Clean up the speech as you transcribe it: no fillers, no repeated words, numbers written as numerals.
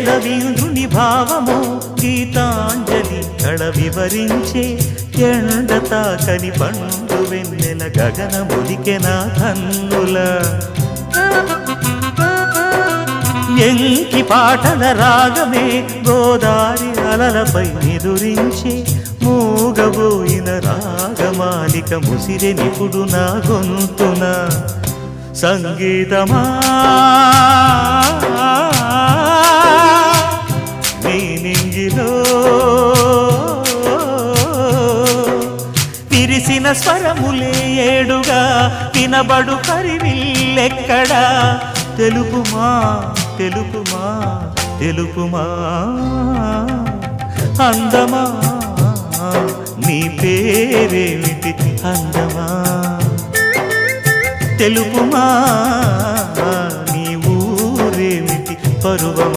రవీంద్రుని భావము గీతాంజలి కళ వివరించే ఎండ తాకని పండు వెన్నెల గగనములికెన కన్నుల ఎంకి పాటల రాగమే గోదారి అలలపై నిదురించే మూగబోయిన రాగమాలిక ముసిరె నిపుడు నా గొంతున సంగీతమా నీ నింగిలో విరిసిన స్వరములే ఏడుగా వినబడు కరివిల్లెక్కడా తెలుపుమా తెలుపుమా తెలుపుమా అందమా నీ పేరేమిటి అందమా తెలుపుమా నీ ఊరేమిటి పరువమా